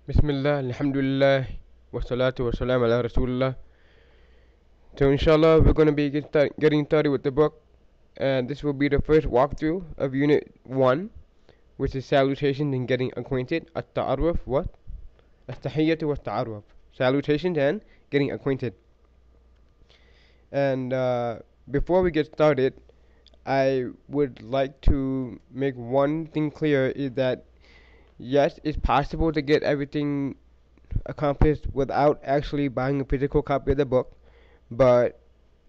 Bismillah, Alhamdulillah, wassalatu wassalam ala Rasulullah. So inshallah we're going to be getting started with the book, and this will be the first walkthrough of Unit 1, which is salutations and getting acquainted. At-ta'arruf, what? As-tahiyyatu wa ta'arruf. Salutations and getting acquainted. And before we get started, I would like to make one thing clear, is that yes, it's possible to get everything accomplished without actually buying a physical copy of the book, but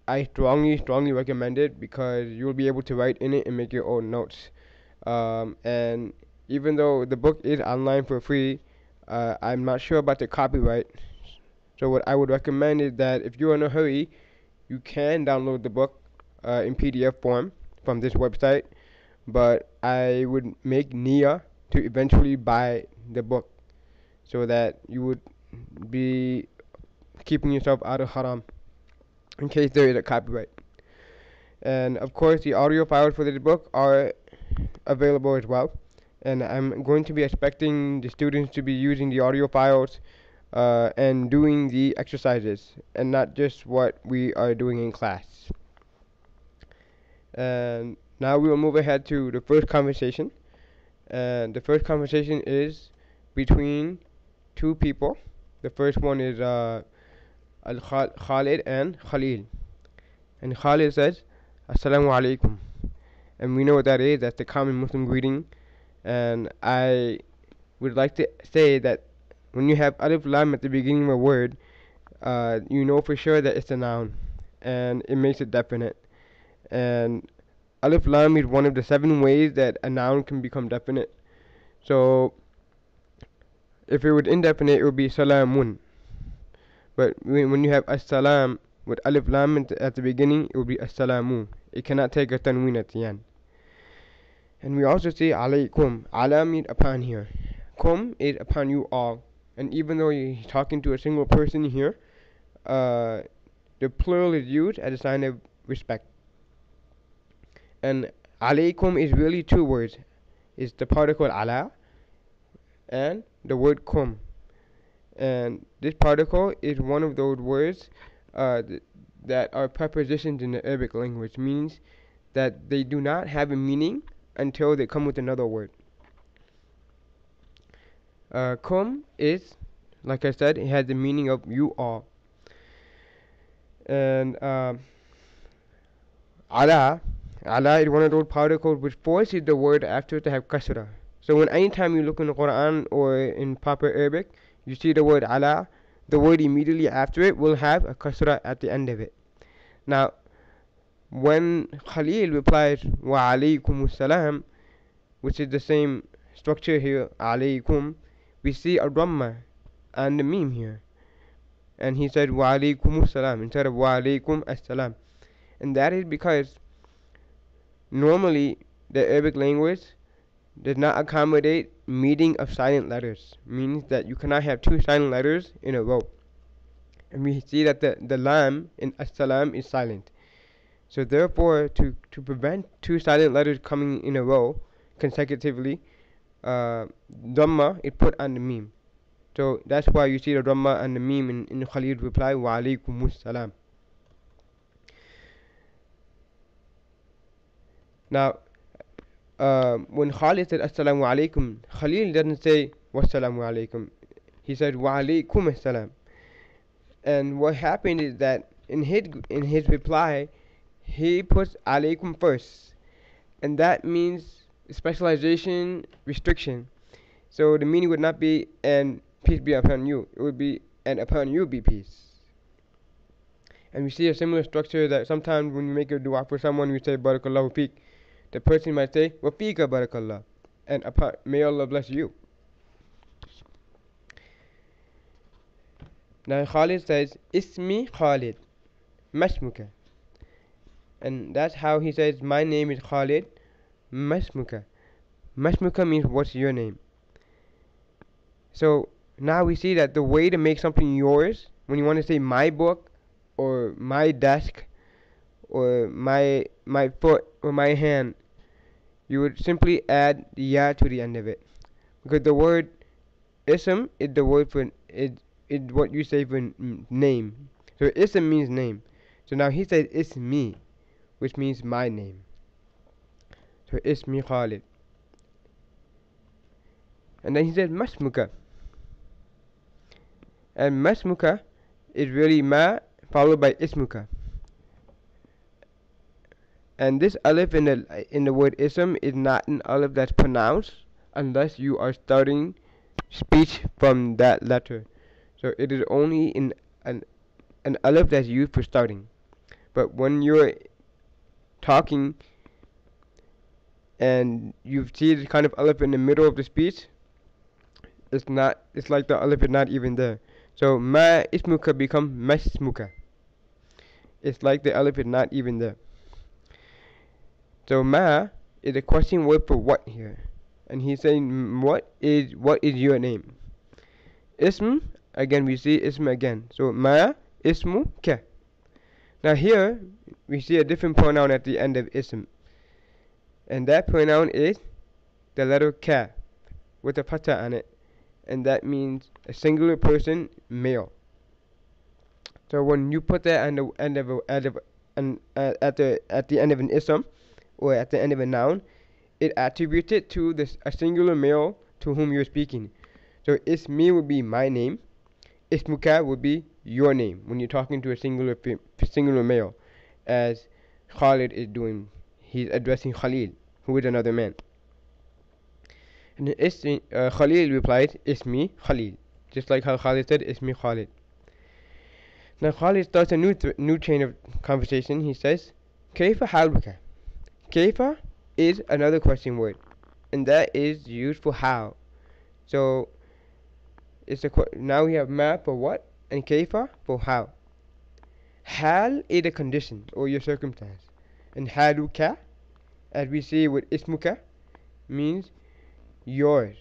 I strongly recommend it because you'll be able to write in it and make your own notes. And even though the book is online for free, I'm not sure about the copyright. So what I would recommend is that if you're in a hurry, you can download the book in PDF form from this website, but I would make niyyah to eventually buy the book so that you would be keeping yourself out of haram in case there is a copyright. And of course, the audio files for this book are available as well. And I'm going to be expecting the students to be using the audio files and doing the exercises, and not just what we are doing in class. And now we will move ahead to the first conversation. And the first conversation is between two people. The first one is Khalid and Khalil. And Khalid says, Assalamu alaikum. And we know what that is. That's the common Muslim greeting. And I would like to say that when you have alif lam at the beginning of a word, you know for sure that it's a noun, and it makes it definite. And alif lam is one of the 7 ways that a noun can become definite. So if it was indefinite, it would be salamun. But when you have as-salam with alif lam at the beginning, it would be as-salamu. It cannot take a tanween at the end. And we also see alaykum. Ala means upon here. Kum is upon you all. And even though he's talking to a single person here, the plural is used as a sign of respect. And alaykum is really 2 words. It's the particle ala and the word kum. And this particle is one of those words that are prepositions in the Arabic language, means that they do not have a meaning until they come with another word. Kum is, like I said, it has the meaning of you all. And ala is one of those particles which forces the word after it to have kasra. So when anytime you look in the Quran or in proper Arabic, you see the word ala, the word immediately after it will have a kasra at the end of it. Now, when Khalil replies, wa alaykum salam, which is the same structure here, alaykum, we see a dhamma and the meme here. And he said, wa alaykum salam, instead of wa alaykum as-salam. And that is because normally the Arabic language does not accommodate meeting of silent letters, means that you cannot have 2 silent letters in a row. And we see that the lam in as-salam is silent. So therefore, to prevent 2 silent letters coming in a row consecutively, dhamma is put on the meme. So that's why you see the dhamma and the meme in Khalid's reply, wa alaykumus salam. Now, when Khalid said assalamu alaikum, Khalil doesn't say wassalamu alaikum. He said wa alaikum assalam. And what happened is that in his reply, he puts alaikum first, and that means specialization, restriction. So the meaning would not be and peace be upon you. It would be and upon you be peace. And we see a similar structure that sometimes when you make a dua for someone, you say barakallahu feek. The person might say wa feeka barakallah, and upon, may Allah bless you. Now Khalid says ismi Khalid masmuka, and that's how he says my name is Khalid masmuka. Masmuka means what's your name. So now we see that the way to make something yours, when you want to say my book or my desk or my foot or my hand, you would simply add the ya to the end of it, because the word ism is the word for is what you say for name. So ism means name. So now he says ismi, which means my name. So ismi Khalid. And then he said masmuka. And masmuka is really ma followed by ismuka. And this alif in the word ism is not an alif that's pronounced unless you are starting speech from that letter. So it is only in an alif that's used for starting. But when you're talking and you see the kind of alif in the middle of the speech, it's not. It's like the alif is not even there. So ma ismuka become masmuka. It's like the alif is not even there. So ma is a question word for what here, and he's saying what is your name? Ism again we see ism again. So ma ismu ka. Now here we see a different pronoun at the end of ism, and that pronoun is the letter ka with a fatha on it, and that means a singular person, male. So when you put that on the end of at the end of an ism or at the end of a noun, it attributes it to a singular male to whom you're speaking. So ismi would be my name, ismuka would be your name when you're talking to a singular male, as Khalid is doing. He's addressing Khalil, who is another man. And Khalil replied, Ismi Khalil, just like how Khalid said, Ismi Khalid. Now Khalid starts a new chain of conversation. He says, Kayfa haluka. Kayfa is another question word, and that is used for how. So now we have ma for what and kayfa for how. Hal is a condition or your circumstance, and haluka, as we see with ismuka, means yours.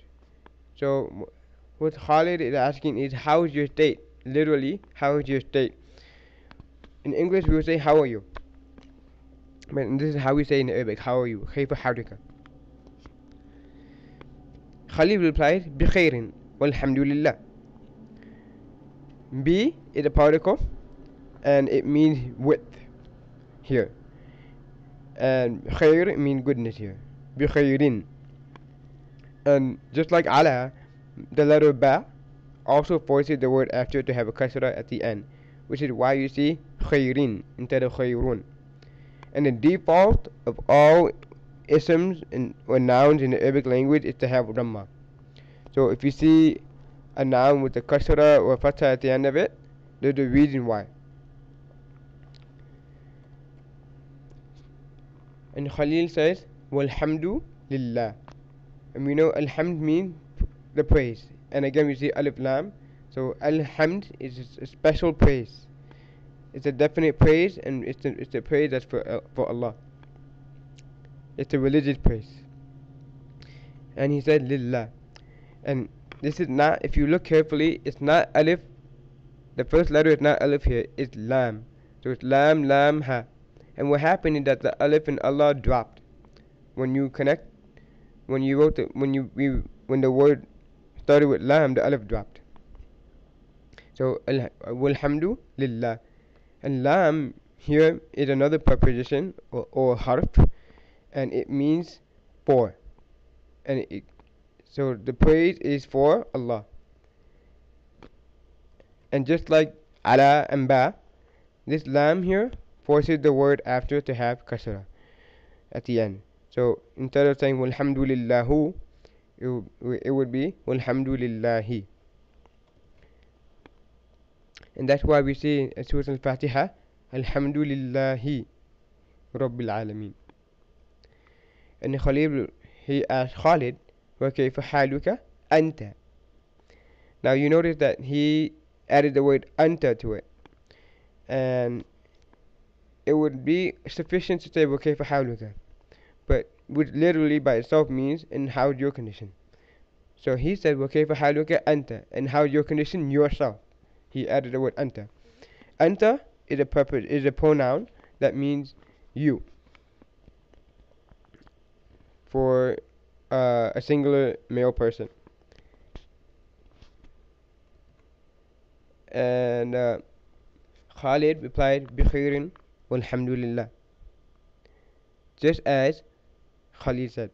So what Khalid is asking is, how is your state? Literally, how is your state? In English we would say, how are you? But this is how we say in Arabic, how are you? Kayfa haluka. Khalid replied, بخير والحمد لله. Bi is a particle, and it means width here. And khair means goodness here. بخيرين. And just like ala, the letter ba also forces the word after to have a kasra at the end, which is why you see khairin instead of khairun. And the default of all isms or nouns in the Arabic language is to have dhamma. So if you see a noun with a kasra or a fatha at the end of it, there's a reason why. And Khalil says, Walhamdu lillah. And we know alhamd means the praise. And again we see alif lam. So alhamd is a special praise. It's a definite praise, and it's a praise that's for Allah. It's a religious praise. And he said lillah. And this is not, if you look carefully, it's not alif. The first letter is not alif here, it's lam. So it's lam, lam, ha. And what happened is that the alif in Allah dropped. When you connect, when the word started with lam, the alif dropped. So walhamdu lillah. And lam here is another preposition or harf, and it means for. And so the praise is for Allah. And just like ala and ba, this lam here forces the word after to have kasra at the end. So instead of saying walhamdulillahu, it would be walhamdulillahi. And that's why we say in Surah Al-Fatiha, Alhamdulillahi Rabbil Alameen. And Khalid, he asked Khalid, وَكَيْفَ حَالُكَ أَنْتَ. Now you notice that he added the word anta to it. And it would be sufficient to say وَكَيْفَ حَالُكَ, but which literally by itself means, and how's your condition? So he said وَكَيْفَ حَالُكَ أَنْتَ, and how's your condition? Yourself. He added the word anta. Anta is a pronoun that means you for a singular male person. And Khalid replied, بخير والحمد لله, just as Khalid said.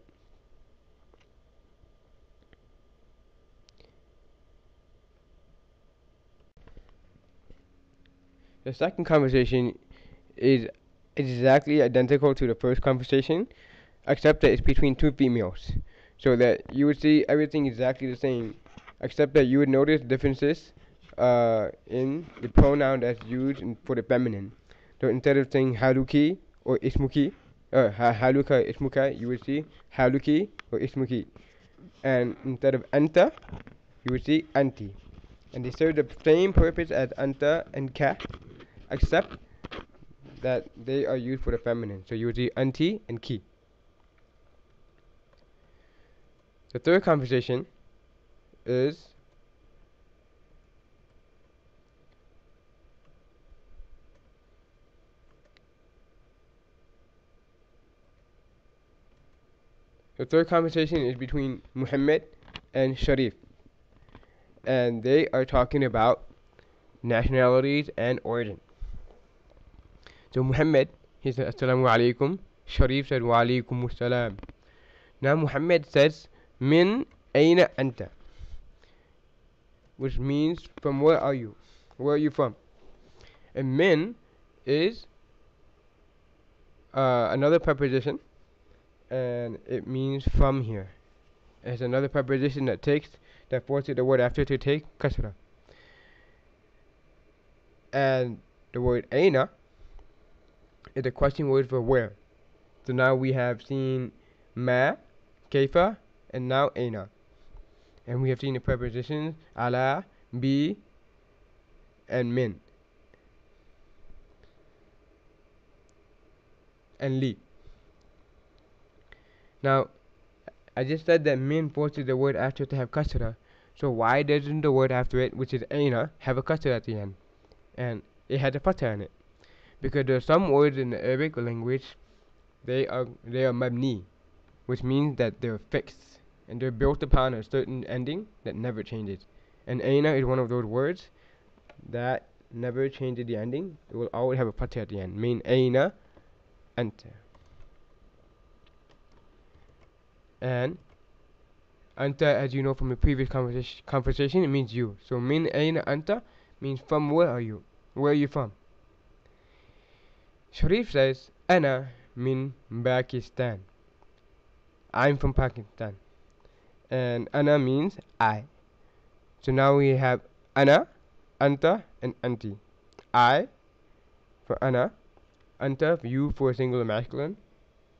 The second conversation is exactly identical to the first conversation, except that it's between two females. So that you would see everything exactly the same, except that you would notice differences in the pronoun that's used for the feminine. So instead of saying haluki or ismuki, haluka ismuka, you would see haluki or ismuki. And instead of anta, you would see anti. And they serve the same purpose as anta and ka, except that they are used for the feminine. So you would see anti and ki. The third conversation is between Muhammad and Sharif, and they are talking about nationalities and origin. So Muhammad, he said Assalamu alaikum. Sharif said Wa alaikum assalam. Now Muhammad says Min aina anta, which means from where are you? Where are you from? And min is another preposition, and it means from here. It's another preposition that forces the word after to take kasra. And the word aina is a question word for where. So now we have seen ma, kaifa, and now aina. And we have seen the prepositions ala, bi, and min, and li. Now, I just said that min forces the word after to have kasra. So why doesn't the word after it, which is aina, have a kasra at the end? And it has a fatha in it. Because there are some words in the Arabic language, they are mabni, which means that they're fixed and they're built upon a certain ending that never changes. And aina is one of those words that never changes the ending. It will always have a fatha at the end. Mean aina anta. And anta, as you know from the previous conversation, it means you. So min aina anta means from where are you? Where are you from? Sharif says ana min Pakistan. I'm from Pakistan. And ana means I. So now we have ana, anta, and anti. I for ana, anta for you for singular masculine,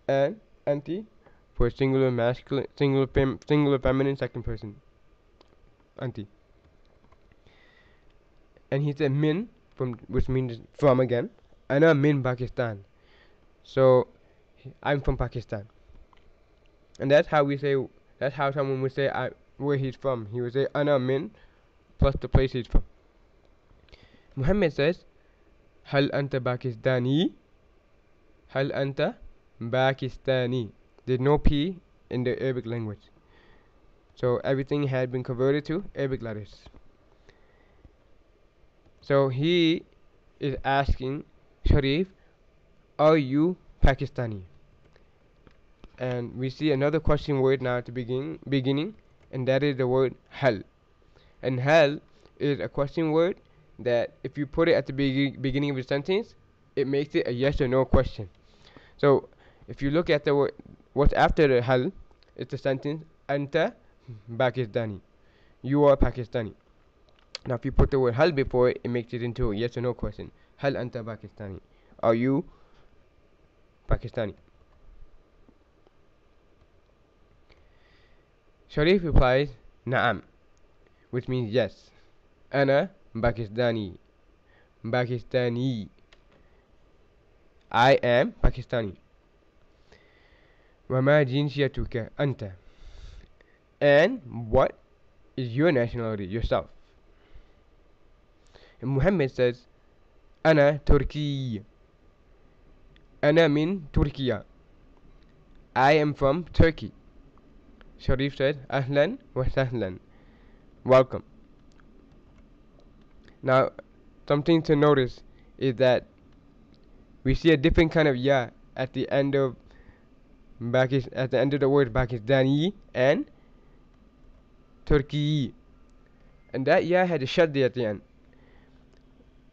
and anti for singular masculine, singular feminine second person. Anti. And he said min, which means from again. Ana min Pakistan. So I'm from Pakistan. And that's how someone would say where he's from. He would say ana min plus the place he's from. Muhammad says Hal anta Pakistani? Hal anta Pakistani? There's no P in the Arabic language. So everything had been converted to Arabic letters. So he is asking Sharif, are you Pakistani? And we see another question word now at the beginning, and that is the word hal. And hal is a question word that if you put it at the beginning of a sentence, it makes it a yes or no question. So if you look at the word, what's after the hal, it's the sentence anta Pakistani. You are Pakistani. Now if you put the word hal before it, it makes it into a yes or no question. Hal anta Pakistani? Are you Pakistani? Sharif replies, Na'am, which means yes. Ana Pakistani. Pakistani. I am Pakistani. Wama jinsiyatuka anta. And what is your nationality, yourself? And Muhammad says, Ana Turki. Ana min Turkiya. I am from Turkey. Sharif said, Ahlan wa sahlan. Welcome. Now, something to notice is that we see a different kind of ya at the end of the word Pakistani and Turkey, and that ya had a shadda at the end.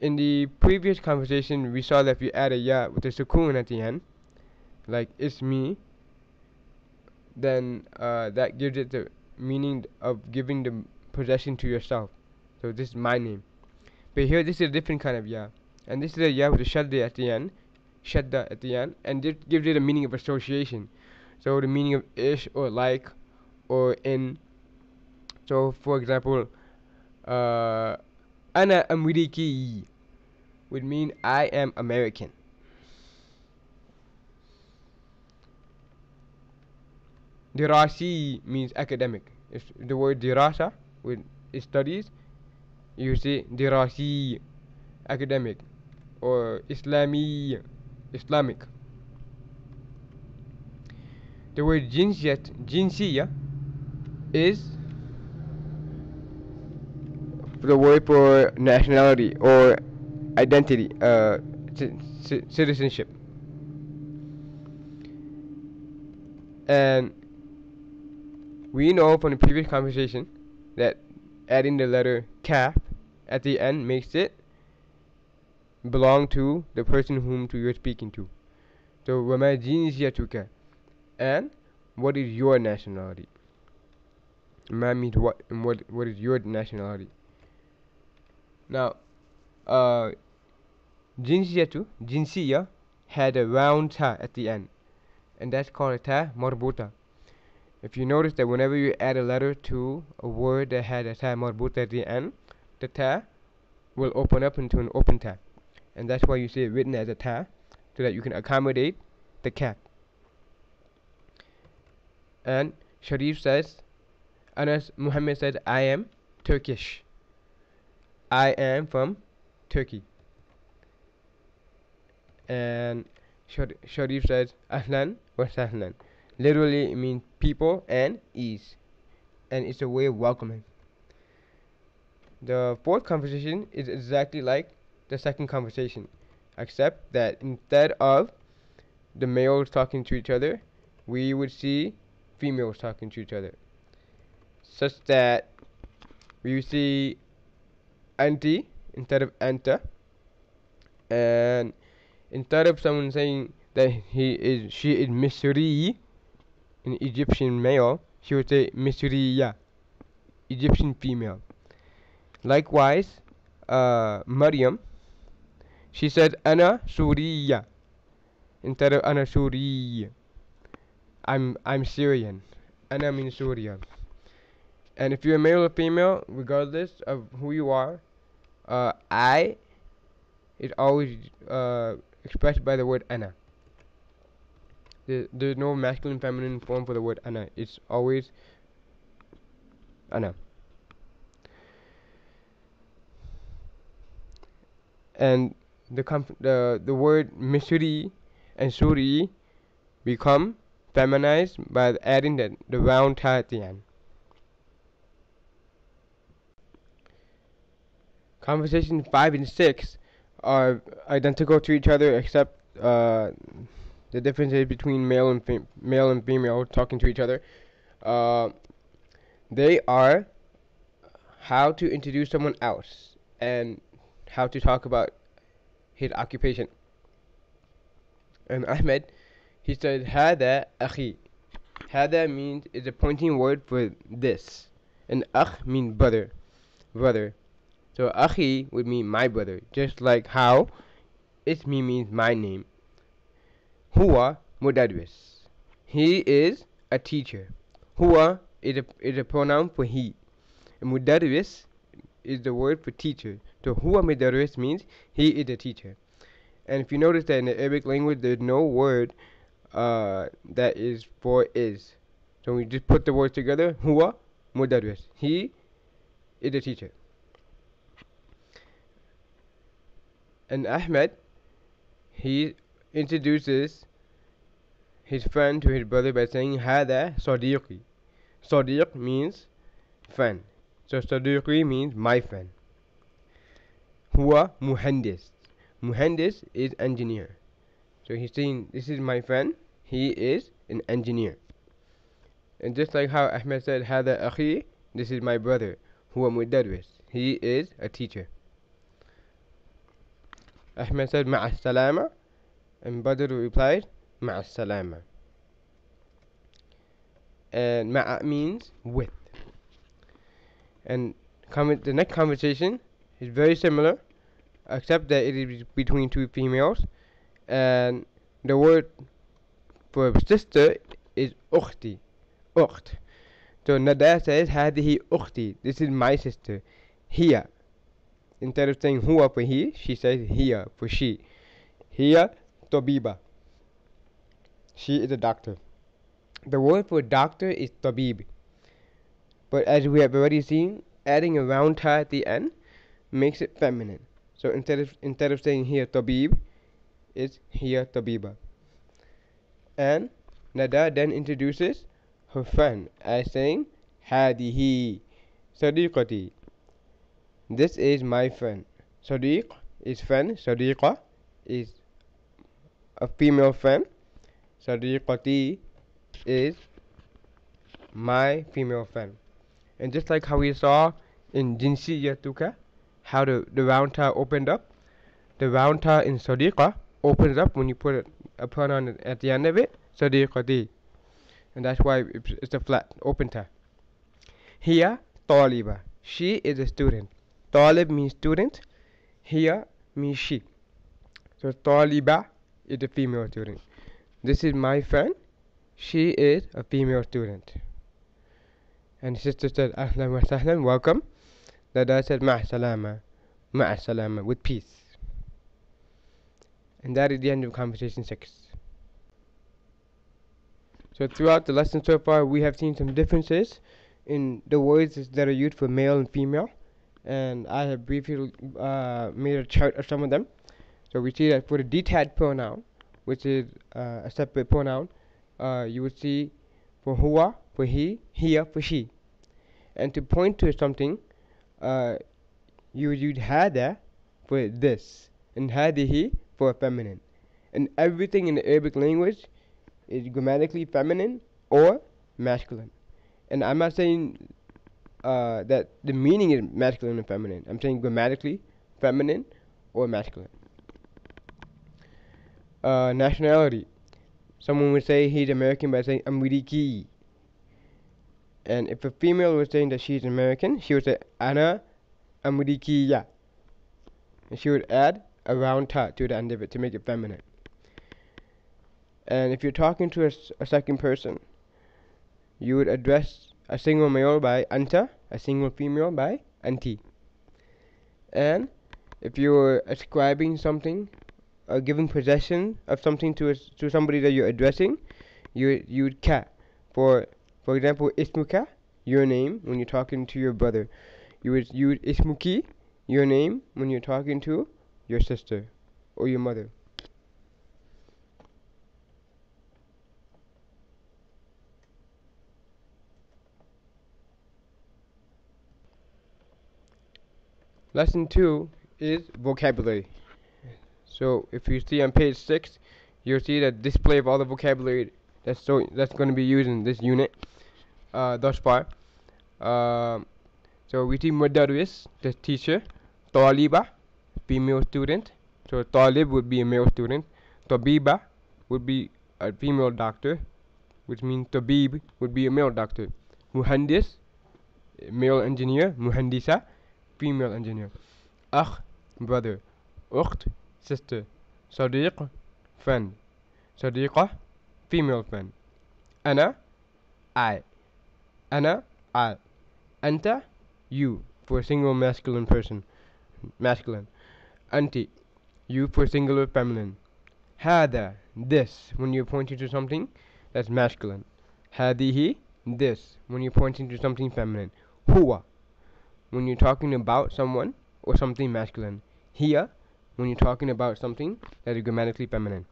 In the previous conversation, we saw that if you add a ya with a sukoon at the end, like ismi, then that gives it the meaning of giving the possession to yourself. So this is my name. But here, this is a different kind of ya, and this is a ya with a shadda at the end, and this gives it a meaning of association. So the meaning of ish or like or in. So for example, ana Ameriki would mean I am American. Dirasi means academic. If the word dirasa with studies, you say dirasi, academic, or Islami, Islamic. The word jinsiya is the word for nationality or identity, citizenship. And we know from the previous conversation that adding the letter kaf at the end makes it belong to the person whom you're speaking to. So, وَمَا جِنْسِيَتُكَ, and what is your nationality? Ma means what, and what is your nationality? Now, jinsiya had a round ta at the end, and that's called a ta marbuta. If you notice that whenever you add a letter to a word that had a ta marbuta at the end, the ta will open up into an open ta, and that's why you see it written as a ta, so that you can accommodate the cat. And Sharif says, Anas Muhammad said, I am Turkish. I am from Turkey. And Sharif says, Ahlan wa sahlan. Literally, it means people and ease. And it's a way of welcoming. The fourth conversation is exactly like the second conversation, except that instead of the males talking to each other, we would see females talking to each other. Such that we see anti instead of anta, and instead of someone saying that she is Misri, an Egyptian male, she would say Misriya, Egyptian female. Likewise, Maryam, she said Ana Suriya instead of Ana Suri. I'm Syrian. Ana means Syria. And if you're a male or female, regardless of who you are, I is always expressed by the word ana. There's no masculine feminine form for the word ana. It's always ana. And the word Misri and Suri become feminized by adding the round ta at the end. Conversations 5 and 6 are identical to each other, except the differences between male and female talking to each other. They are how to introduce someone else and how to talk about his occupation. And Ahmed, he said, Hada akhi. Hada means is a pointing word for this, and akh means brother. So akhi would mean my brother, just like how ismi means my name. Huwa mudarris. He is a teacher. Huwa is a pronoun for he. And mudarris is the word for teacher. So huwa mudarris means he is a teacher. And if you notice that in the Arabic language, there's no word that is for is. So we just put the words together. Huwa mudarris. He is a teacher. And Ahmed, he introduces his friend to his brother by saying Hada Sadiqi. Sadiq means friend. So Sadiqi means my friend. Huwa muhandis. Muhandis is engineer. So he's saying, this is my friend, he is an engineer. And just like how Ahmed said, Hada akhi, this is my brother, huwa mudarris, he is a teacher. Ahmed said, Ma'a salama, and Badr replied, Ma'a salama. And Ma'a means with. And the next conversation is very similar, except that it is between two females, and the word for sister is ukhti, ukht. So Nada says, Hadihi ukhti, this is my sister. Here, instead of saying huwa for he, she says here for she. Here, tabiba, she is a doctor. The word for doctor is tabib, but as we have already seen, adding a round ta at the end makes it feminine. So instead of saying here tabib, it's here tabiba. And Nada then introduces her friend as saying, Hadihi sadiqati, this is my friend. Sadiq is friend, sadiqa is a female friend, sadiqati is my female friend. And just like how we saw in jinsiyatuka, how the round ta opened up, the round ta in sadiqa opens up when you put a pronoun at the end of it, sadiqati. And that's why it's a flat, open ta. Here, taliba, she is a student. Talib means student, here means she. So taliba is a female student. This is my friend, she is a female student. And sister said, Ahlan wa sahlan, welcome. Dada said, Ma'a salama, with peace. And that is the end of conversation 6. So throughout the lesson so far, we have seen some differences in the words that are used for male and female. And I have briefly made a chart of some of them. So we see that for the detached pronoun, which is a separate pronoun, you would see for huwa, for he, here, for she. And to point to something, you would use hada for this, and hadihi for feminine. And everything in the Arabic language is grammatically feminine or masculine. And I'm not saying that the meaning is masculine and feminine. I'm saying grammatically feminine or masculine. Nationality. Someone would say he's American by saying Ameriki. And if a female was saying that she's American, she would say Ana Amerikiya. And she would add a round ta to the end of it to make it feminine. And if you're talking to a second person, you would address a single male by anta, a single female by anti. And if you were ascribing something, or giving possession of something to somebody that you're addressing, you would ka. For example, ismuka, your name, when you're talking to your brother. You would use ismuki, your name, when you're talking to your sister or your mother. Lesson 2 is vocabulary. So if you see on page 6, you'll see that display of all the vocabulary that's going to be used in this unit thus far. So we see mudarris, the teacher, taliba, female student. So talib would be a male student, tabiba would be a female doctor, which means tabib would be a male doctor, muhandis, male engineer, muhandisa, female engineer, akh, brother, ukht, sister, sadiq, friend, sadiqa, female friend, ana, I, ana, I, anta, you, for a single masculine person, masculine, anti, you for singular feminine, hada, this, when you're pointing to something that's masculine, hadihi, this, when you're pointing to something feminine, huwa, when you're talking about someone or something masculine, here, when you're talking about something that is grammatically feminine.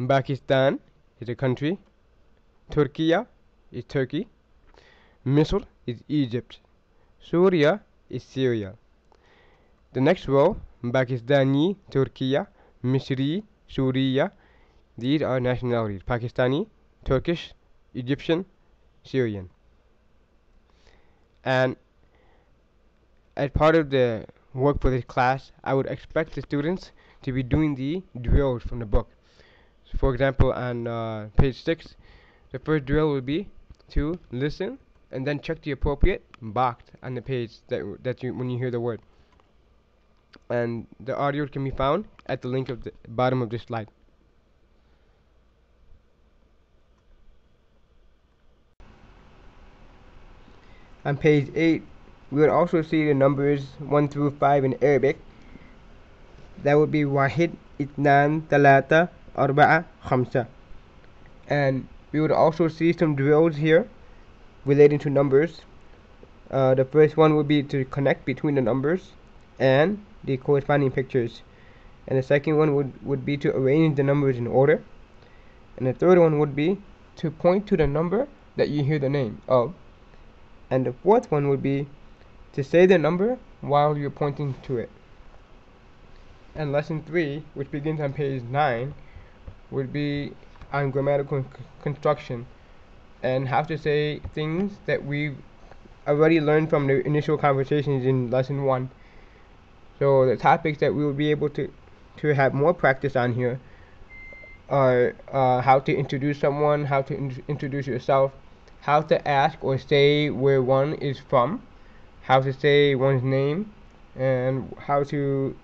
Pakistan is a country, Turkey is Turkey, Misr is Egypt, Syria is Syria, The next row, Pakistani, Turkiya, Misri, Suriya. These are nationalities: Pakistani, Turkish, Egyptian, Syrian. And as part of the work for this class, I would expect the students to be doing the drills from the book. So for example, on page 6, the first drill will be to listen and then check the appropriate box on the page that you when you hear the word. And the audio can be found at the link of the bottom of this slide. On page 8, we would also see the numbers 1 through 5 in Arabic. That would be Wahid, Itnan, Talata, Arba'a, Khamsa. And we would also see some drills here relating to numbers. The first one would be to connect between the numbers and the corresponding pictures. And the second one would be to arrange the numbers in order. And the third one would be to point to the number that you hear the name of. And the fourth one would be to say the number while you're pointing to it. And lesson 3, which begins on page 9, would be on grammatical construction and how to say things that we've already learned from the initial conversations in lesson 1. So the topics that we will be able to have more practice on here are how to introduce someone, how to introduce yourself, how to ask or say where one is from, how to say one's name, and how to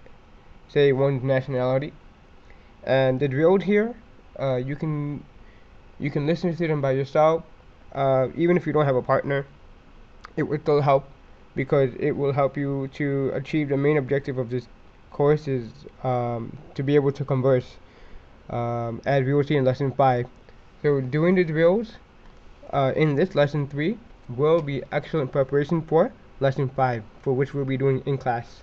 say one's nationality. And the drills here, you can listen to them by yourself, even if you don't have a partner. It will still help because it will help you to achieve the main objective of this course is to be able to converse, as we will see in lesson 5. So doing the drills in this lesson 3 will be excellent preparation for lesson 5, for which we'll be doing in class.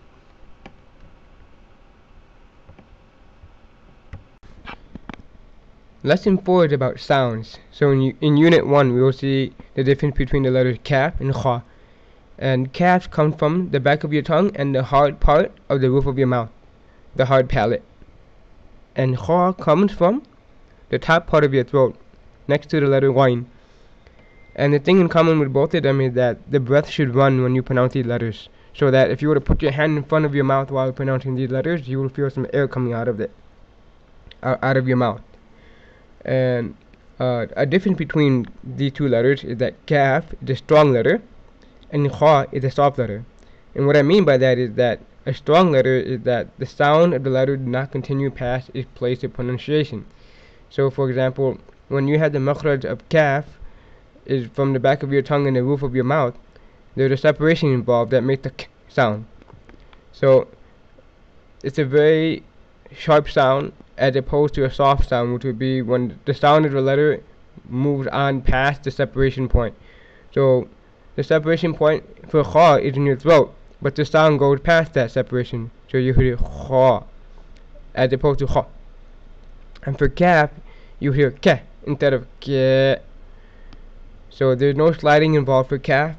Lesson 4 is about sounds. So in unit 1 we will see the difference between the letters kaf and kha. And kaf comes from the back of your tongue and the hard part of the roof of your mouth, the hard palate. And kha comes from the top part of your throat, next to the letter ghain. And the thing in common with both of them is that the breath should run when you pronounce these letters, so that if you were to put your hand in front of your mouth while pronouncing these letters, you will feel some air coming out of it, out of your mouth. And a difference between these two letters is that kaf is a strong letter and kha is a soft letter. And what I mean by that is that a strong letter is that the sound of the letter does not continue past its place of pronunciation. So for example, when you have the makhraj of kaf is from the back of your tongue and the roof of your mouth, there's a separation involved that makes the k sound. So it's a very sharp sound as opposed to a soft sound, which would be when the sound of the letter moves on past the separation point. So the separation point for kha is in your throat, but the sound goes past that separation, so you hear kha as opposed to kha. And for kaf, you hear ke instead of ke. So there's no sliding involved for kaf,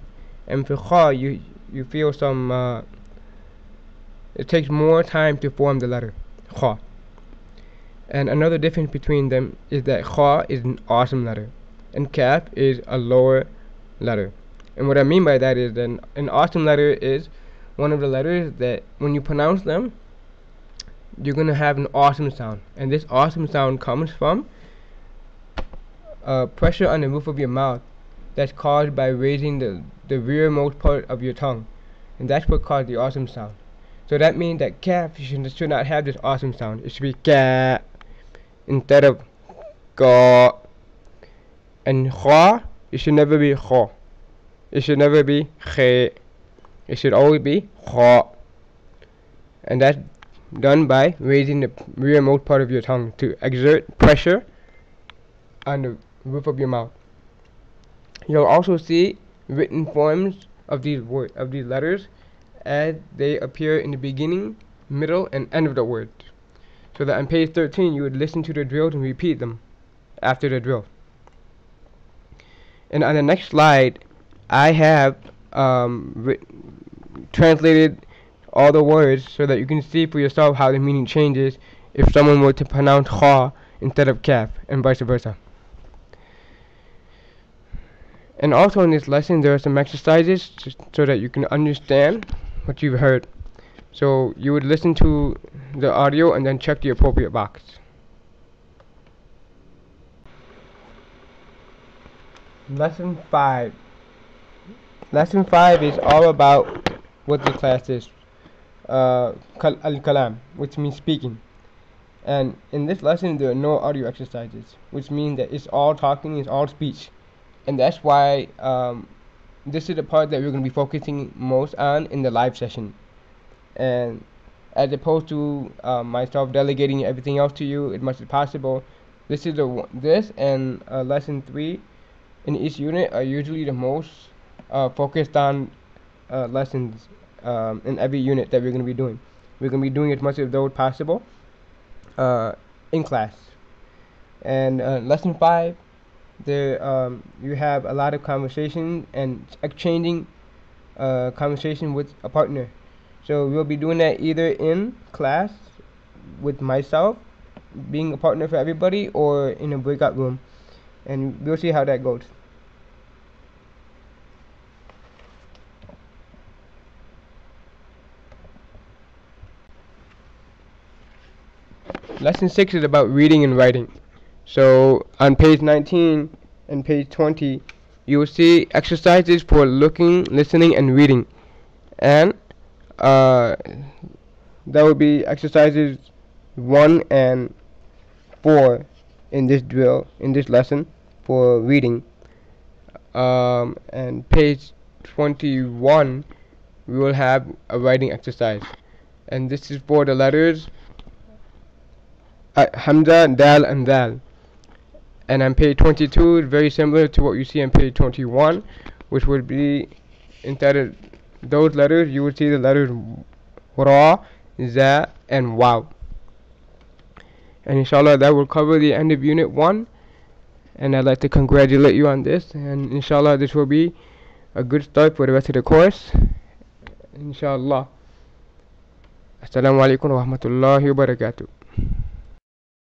and for kha you feel some. It takes more time to form the letter kha. And another difference between them is that kha is an awesome letter, and kaf is a lower letter. And what I mean by that is that an awesome letter is one of the letters that when you pronounce them, you're going to have an awesome sound. And this awesome sound comes from pressure on the roof of your mouth that's caused by raising the rearmost part of your tongue. And that's what causes the awesome sound. So that means that kaf should not have this awesome sound. It should be ka instead of ga. And kha, it should never be kha. It should never be khe. It should always be kha. And that's done by raising the rearmost part of your tongue to exert pressure on the roof of your mouth. You'll also see written forms of these letters as they appear in the beginning, middle, and end of the word. So that on page 13 you would listen to the drills and repeat them after the drill. And on the next slide I have translated all the words so that you can see for yourself how the meaning changes if someone were to pronounce kha instead of kaf, and vice versa. And also in this lesson there are some exercises so that you can understand what you've heard. So you would listen to the audio and then check the appropriate box. Lesson 5. Lesson 5 is all about what the class is. Al-Kalam, which means speaking. And in this lesson there are no audio exercises, which means that it's all talking, it's all speech. And that's why this is the part that we're going to be focusing most on in the live session. And as opposed to myself delegating everything else to you as much as possible, this and lesson 3 in each unit are usually the most focused on lessons in every unit that we're going to be doing. We're going to be doing as much of those possible in class. And lesson 5, there you have a lot of conversation and exchanging conversation with a partner. So we'll be doing that either in class with myself, being a partner for everybody, or in a breakout room, and we'll see how that goes. Lesson 6 is about reading and writing. So on page 19 and page 20 you will see exercises for looking, listening, and reading. And that would be exercises 1 and 4 in this drill, in this lesson, for reading. And page 21 we will have a writing exercise, and this is for the letters Hamza, Dal, and Dal. And on page 22 is very similar to what you see on page 21, which would be, instead of those letters you would see the letters Ra, Za, and Waw. And inshallah that will cover the end of unit 1, and I'd like to congratulate you on this, and inshallah this will be a good start for the rest of the course, inshallah. Assalamu alaikum wa rahmatullahi wa barakatuh.